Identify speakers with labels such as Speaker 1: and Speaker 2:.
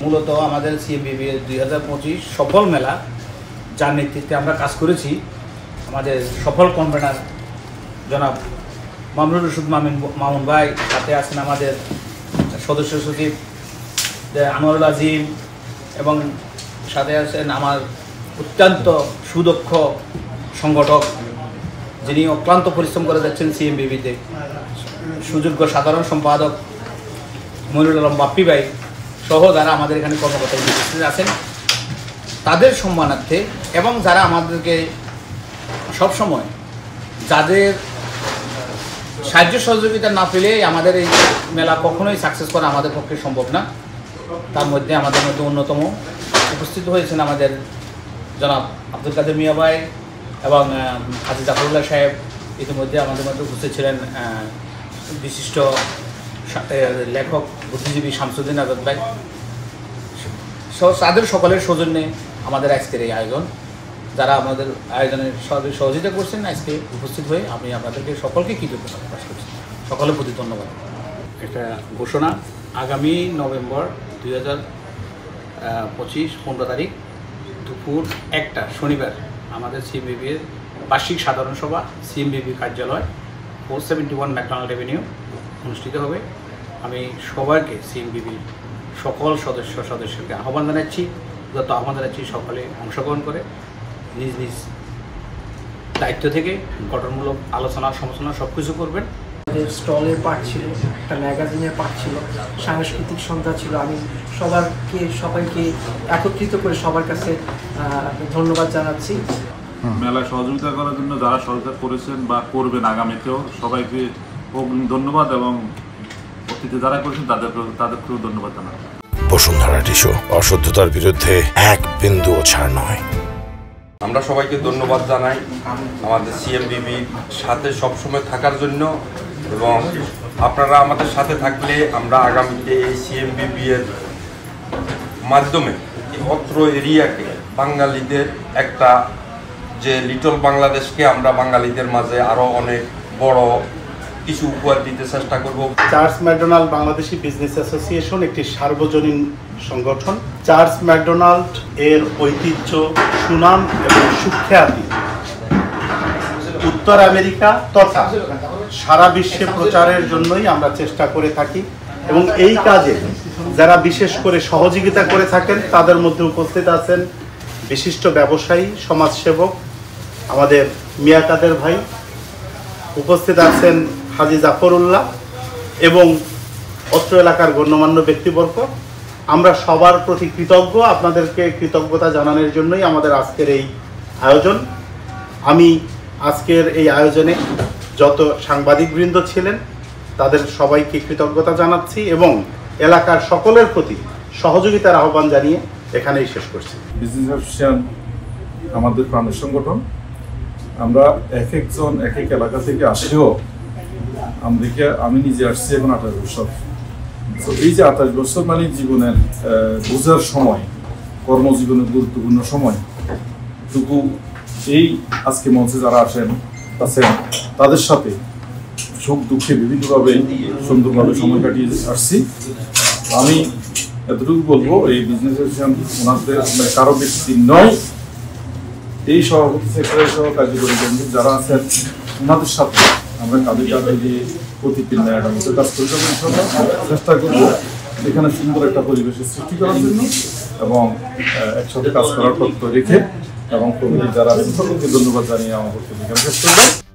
Speaker 1: মূলত আমাদের সিএমবিবি 2025 সফল মেলা, যার নেতৃত্বে আমরা কাজ করেছি। আমাদের সফল কনভেনার জনাব মামুনুর রশিদ মামুন ভাই, সাথে আছেন আমাদের সদস্য সচিব আনোয়ারুল আজিম, এবং সাথে আছেন আমার অত্যন্ত সুদক্ষ সংগঠক, যিনি অক্লান্ত পরিশ্রম করে যাচ্ছেন সিএমবিবিতে, সুযোগ্য সাধারণ সম্পাদক মনিরুল আলম বাপ্পি ভাই সহ যারা আমাদের এখানে কর্মকর্তা উপস্থিত আছেন, তাদের সম্মানার্থে এবং যারা আমাদেরকে সবসময় যাদের সাহায্য সহযোগিতা না পেলে আমাদের এই মেলা কখনোই সাকসেস করা আমাদের পক্ষে সম্ভব না। তার মধ্যে আমাদের মধ্যে অন্যতম উপস্থিত হয়েছেন আমাদের জনাব আব্দুল কাদের মিয়া ভাই এবং হাজি জাফরুল্লাহ সাহেব। ইতিমধ্যে আমাদের মধ্যে উপস্থিত ছিলেন বিশিষ্ট লেখক বুদ্ধিজীবী শামসুদ্দিন আজাদ ভাই। তাদের সকলের সৌজন্যে আমাদের আজকের এই আয়োজন। যারা আমাদের আয়োজনের সহযোগিতা করছেন আজকে উপস্থিত হয়ে, আমি আপনাদেরকে সকলকে কৃতজ্ঞতা প্রকাশ করছি। সকলের প্রতি ধন্যবাদ। একটা ঘোষণা, আগামী নভেম্বর 2025 15 তারিখ দুপুর 1টা শনিবার আমাদের সিএমবিবির বার্ষিক সাধারণ সভা সিএমবিবি কার্যালয় 471 ম্যাকডোনাল্ড এভিনিউ অনুষ্ঠিত হবে। আমি সবাইকে সিএমবিবির সকল সদস্যকে আহ্বান জানাচ্ছি, সকলে অংশগ্রহণ করে নিজ নিজ দায়িত্ব থেকে গঠনমূলক আলোচনা সমালোচনা সব কিছু করবেন।
Speaker 2: আমাদের স্টলের পার্ট ছিল, একটা ম্যাগাজিনের পার্ট ছিল, সাংস্কৃতিক সন্ধ্যা ছিল। আমি সবাইকে একত্রিত করে সবার কাছে ধন্যবাদ জানাচ্ছি।
Speaker 3: মেলায় সহযোগিতা করার জন্য যারা সহযোগিতা করেছেন বা করবেন আগামীতেও সবাইকে ধন্যবাদ, এবং অতীতে যারা করেছেন তাদেরকেও ধন্যবাদ জানাই।
Speaker 4: বসুন্ধরা টিস্যু, অশুদ্ধতার বিরুদ্ধে এক বিন্দুও ছাড় নয়।
Speaker 5: আমরা সবাইকে ধন্যবাদ জানাই আমাদের সিএমবিবির সাথে সবসময় থাকার জন্য, এবং আপনারা আমাদের সাথে থাকলে আমরা আগামীতে এই সিএমবিবি এর মাধ্যমে অত্র এরিয়াকে বাঙালিদের একটা যে লিটল বাংলাদেশকে আমরা বাঙালিদের মাঝে আরও অনেক বড় কিছু উপহার দিতে চেষ্টা করব।
Speaker 6: Charles McDonald Bangladeshi business association একটি সার্বজনীন সংগঠন। চার্লস ম্যাকডোনাল্ড এর ঐতিহ্য, সুনাম এবং সুখ্যাতি উত্তর আমেরিকা তথা সারা বিশ্বে প্রচারের জন্যই আমরা চেষ্টা করে থাকি, এবং এই কাজে যারা বিশেষ করে সহযোগিতা করে থাকেন তাদের মধ্যে উপস্থিত আছেন বিশিষ্ট ব্যবসায়ী, সমাজসেবক আমাদের মিয়া কাদের ভাই, উপস্থিত আছেন হাজি জাফরুল্লাহ এবং অত্র এলাকার গণ্যমান্য ব্যক্তিবর্গ। আমরা সবার প্রতি কৃতজ্ঞ। আপনাদেরকে কৃতজ্ঞতা জানানোর জন্যই আমাদের আজকের এই আয়োজন। আমি আজকের এই আয়োজনে যত সাংবাদিকবৃন্দ ছিলেন তাদের সবাইকে কৃতজ্ঞতা জানাচ্ছি এবং এলাকার সকলের প্রতি সহযোগিতার আহ্বান জানিয়ে এখানেই শেষ করছি।
Speaker 3: বিজনেস অ্যাসোসিয়েশন আমাদের প্রাণের সংগঠন। আমরা এক একজন এক এক এলাকা থেকে আসলেও আমি নিজে আসছি এখন 28 বছর। তো এই যে 28 বছর মানে জীবনের বোঝার সময়, কর্মজীবনের গুরুত্বপূর্ণ সময় টুকু এই আজকে মঞ্চে যারা আছেন তাদের সাথে সুখ দুঃখে বিভিন্নভাবে সুন্দরভাবে সময় কাটিয়ে আসছি। আমি এতটুকু বলবো, এই বিজনেস অ্যাসোসিয়েশন ওনাদের কারো ব্যক্তি নয়, এই সভাপতি সেক্রেটারি সহ কার্যকরী কমিটি যারা আছেন ওনাদের সাথে আমরা কাঁধে দিয়ে প্রতিদিন কাজ করে চেষ্টা করবো এখানে সুন্দর একটা পরিবেশের সৃষ্টি করার জন্য, এবং একসাথে কাজ করার তথ্য রেখে এবং কমিটি যারা আছেন সকলকে ধন্যবাদ জানিয়ে আমার বক্তব্য শেষ করবো।